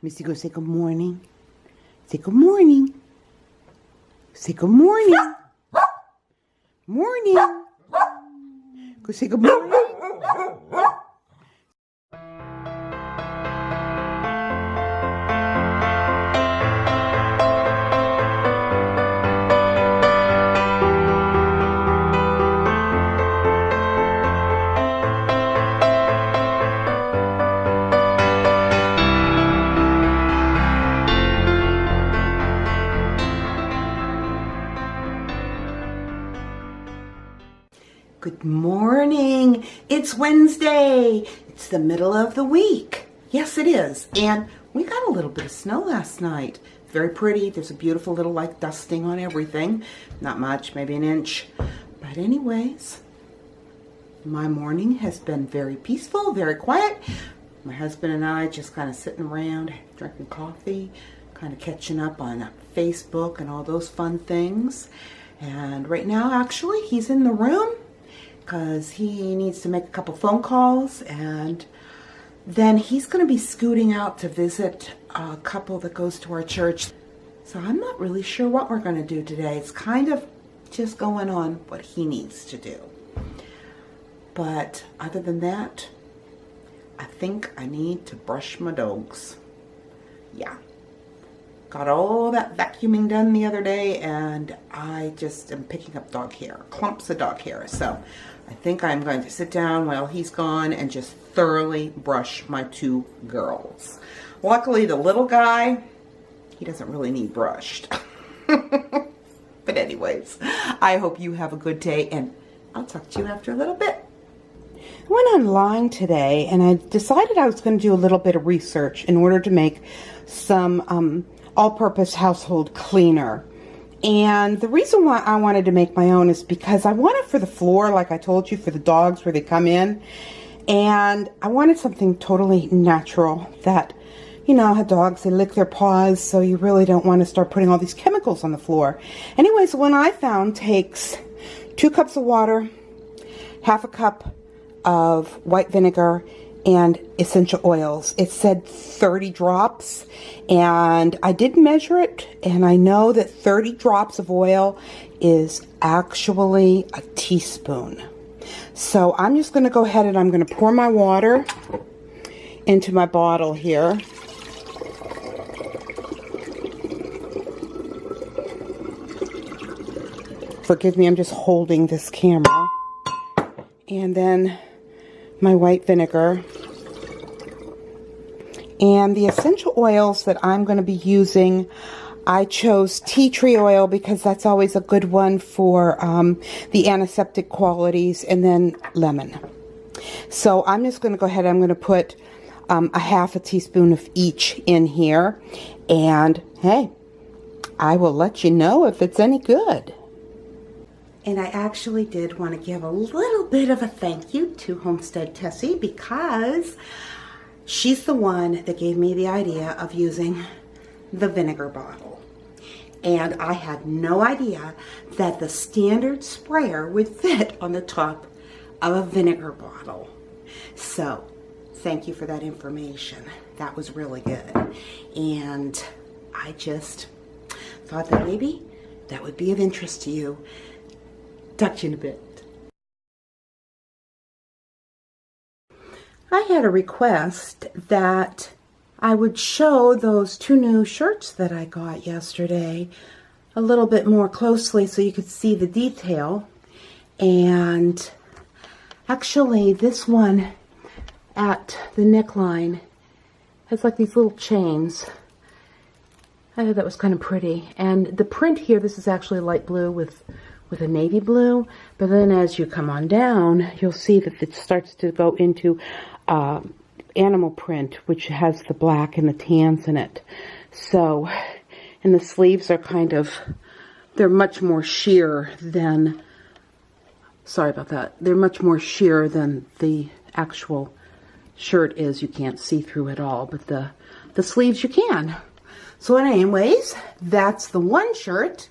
Missy, go say good morning. Say good morning. Say good morning. Morning. Go say good morning. Good morning. It's Wednesday. It's the middle of the week. Yes, it is. And we got a little bit of snow last night. Very pretty. There's a beautiful little like dusting on everything. Not much, maybe an inch. But anyways, my morning has been very peaceful, very quiet. My husband and I just kind of sitting around, drinking coffee, kind of catching up on Facebook and all those fun things. And right now, actually, he's in the room because he needs to make a couple phone calls, and then he's going to be scooting out to visit a couple that goes to our church. So I'm not really sure what we're going to do today. It's kind of just going on what he needs to do. But other than that, I think I need to brush my dogs. Yeah. Got all that vacuuming done the other day, and I just am picking up dog hair, clumps of dog hair. So I think I'm going to sit down while he's gone and just thoroughly brush my two girls. Luckily, the little guy, he doesn't really need brushed. But anyways, I hope you have a good day, and I'll talk to you after a little bit. I went online today, and I decided I was going to do a little bit of research in order to make some all-purpose household cleaner. And the reason why I wanted to make my own is because I want it for the floor, like I told you, for the dogs where they come in. And I wanted something totally natural that, you know, how dogs, they lick their paws, so you really don't want to start putting all these chemicals on the floor. Anyways, one I found takes 2 cups of water, half a cup of white vinegar, and essential oils. It said 30 drops, and I did measure it, and I know that 30 drops of oil is actually a teaspoon. So I'm just going to go ahead and I'm going to pour my water into my bottle here. Forgive me, I'm just holding this camera. And then my white vinegar, and the essential oils that I'm going to be using, I chose tea tree oil because that's always a good one for the antiseptic qualities, and then lemon. So I'm just going to go ahead, I'm going to put a half a teaspoon of each in here, and hey, I will let you know if it's any good. And I actually did want to give a little bit of a thank you to Homestead Tessie, because she's the one that gave me the idea of using the vinegar bottle. And I had no idea that the standard sprayer would fit on the top of a vinegar bottle. So thank you for that information. That was really good. And I just thought that maybe that would be of interest to you. Talk to you in a bit. I had a request that I would show those 2 new shirts that I got yesterday a little bit more closely so you could see the detail. And actually, this one at the neckline has like these little chains. I thought that was kind of pretty. And the print here, this is actually light blue with a navy blue, but then as you come on down, you'll see that it starts to go into animal print, which has the black and the tans in it. So, and the sleeves are kind of, they're much more sheer than, sorry about that, they're much more sheer than the actual shirt is. You can't see through it all, but the sleeves you can. So anyways, that's the one shirt.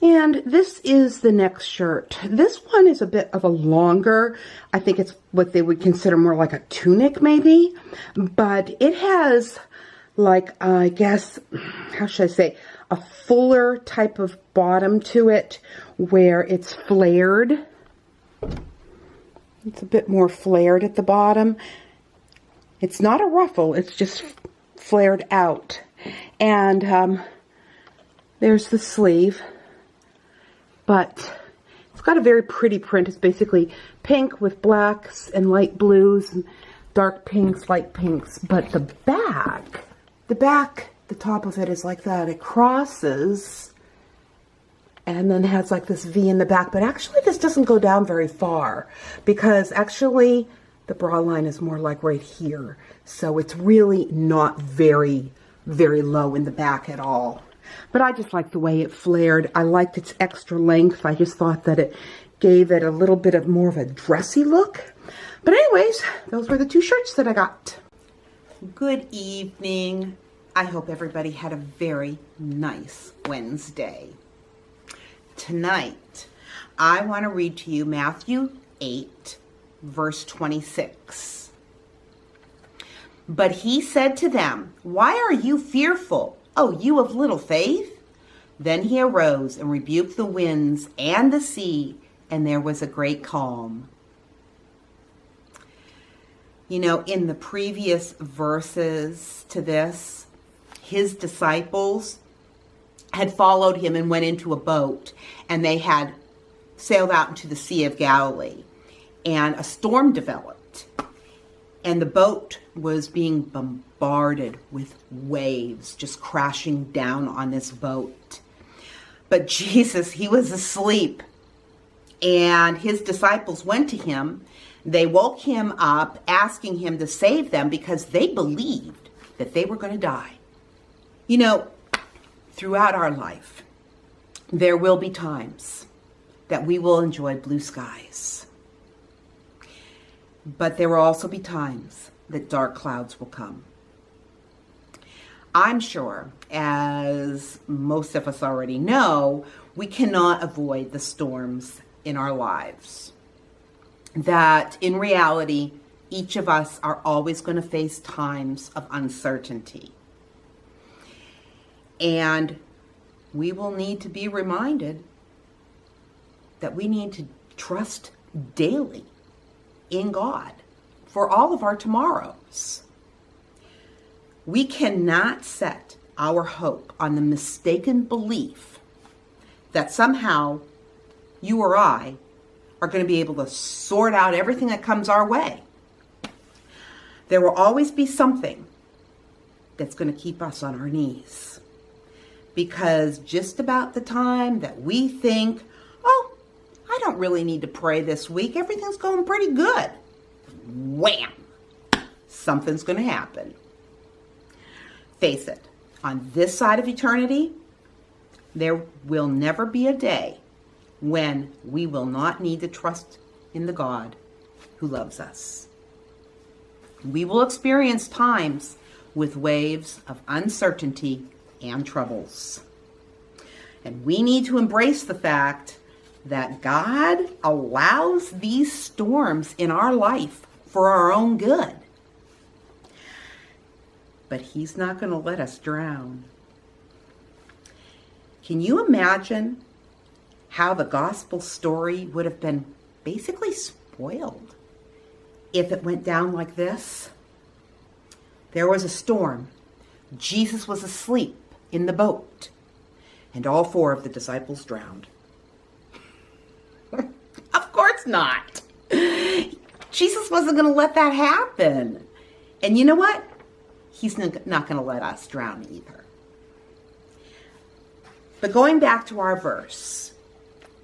And this is the next shirt. This one is a bit of a longer, I think it's what they would consider more like a tunic maybe, but it has like, I guess, how should I say, a fuller type of bottom to it where it's flared. It's a bit more flared at the bottom. It's not a ruffle, it's just flared out. And there's the sleeve. But it's got a very pretty print. It's basically pink with blacks and light blues and dark pinks, light pinks. But the back, the top of it is like that. It crosses and then has like this V in the back. But actually this doesn't go down very far because actually the bra line is more like right here. So it's really not very, very low in the back at all. But I just like the way it flared. I liked its extra length. I just thought that it gave it a little bit of more of a dressy look. But anyways, those were the two shirts that I got. Good evening. I hope everybody had a very nice Wednesday. Tonight, I want to read to you Matthew 8, verse 26. But he said to them, "Why are you fearful? Oh, you of little faith?" Then he arose and rebuked the winds and the sea, and there was a great calm. You know, in the previous verses to this, his disciples had followed him and went into a boat, and they had sailed out into the Sea of Galilee, and a storm developed. And the boat was being bombarded with waves, just crashing down on this boat. But Jesus, he was asleep. And his disciples went to him. They woke him up, asking him to save them because they believed that they were going to die. You know, throughout our life, there will be times that we will enjoy blue skies. But there will also be times that dark clouds will come. I'm sure, as most of us already know, we cannot avoid the storms in our lives. That in reality, each of us are always going to face times of uncertainty. And we will need to be reminded that we need to trust daily in God for all of our tomorrows. We cannot set our hope on the mistaken belief that somehow you or I are going to be able to sort out everything that comes our way. There will always be something that's going to keep us on our knees. Because just about the time that we think, oh, I don't really need to pray this week, everything's going pretty good, wham, something's going to happen. Face it, on this side of eternity, there will never be a day when we will not need to trust in the God who loves us. We will experience times with waves of uncertainty and troubles. And we need to embrace the fact that God allows these storms in our life for our own good. But he's not going to let us drown. Can you imagine how the gospel story would have been basically spoiled if it went down like this? There was a storm. Jesus was asleep in the boat, and all four of the disciples drowned. Of course not. Jesus wasn't going to let that happen. And you know what? He's not going to let us drown either. But going back to our verse,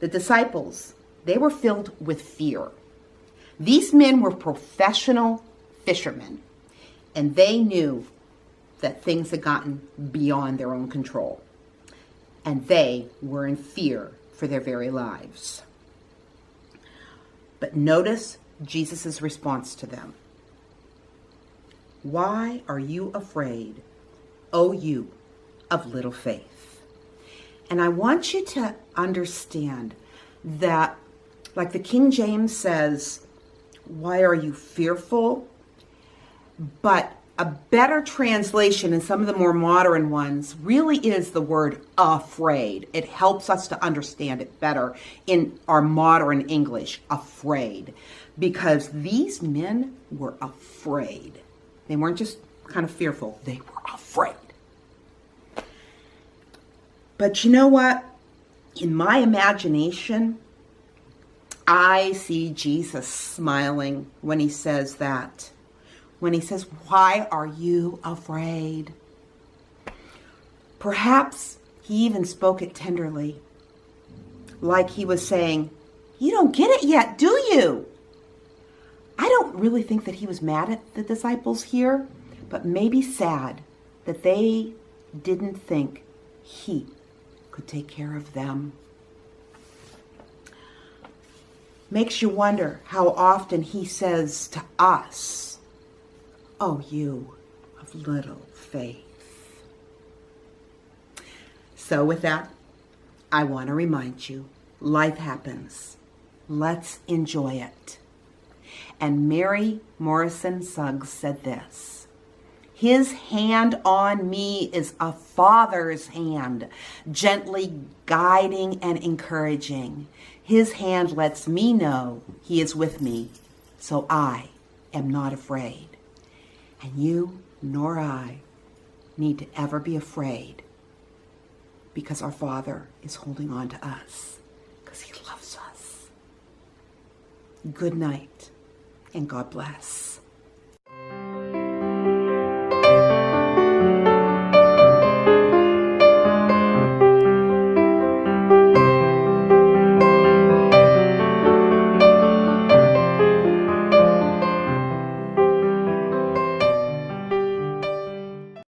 the disciples, they were filled with fear. These men were professional fishermen, and they knew that things had gotten beyond their own control. And they were in fear for their very lives. But notice Jesus' response to them. Why are you afraid, O you of little faith? And I want you to understand that, like the King James says, why are you fearful? But A better translation in some of the more modern ones really is the word afraid. It helps us to understand it better in our modern English, afraid. Because these men were afraid. They weren't just kind of fearful, they were afraid. But you know what? In my imagination, I see Jesus smiling when he says that. When he says, "Why are you afraid?" Perhaps he even spoke it tenderly, like he was saying, "You don't get it yet, do you?" I don't really think that he was mad at the disciples here, but maybe sad that they didn't think he could take care of them. Makes you wonder how often he says to us, "Oh, you of little faith." So with that, I want to remind you, life happens. Let's enjoy it. And Mary Morrison Suggs said this: "His hand on me is a father's hand, gently guiding and encouraging. His hand lets me know he is with me, so I am not afraid." And you nor I need to ever be afraid, because our Father is holding on to us, because he loves us. Good night, and God bless.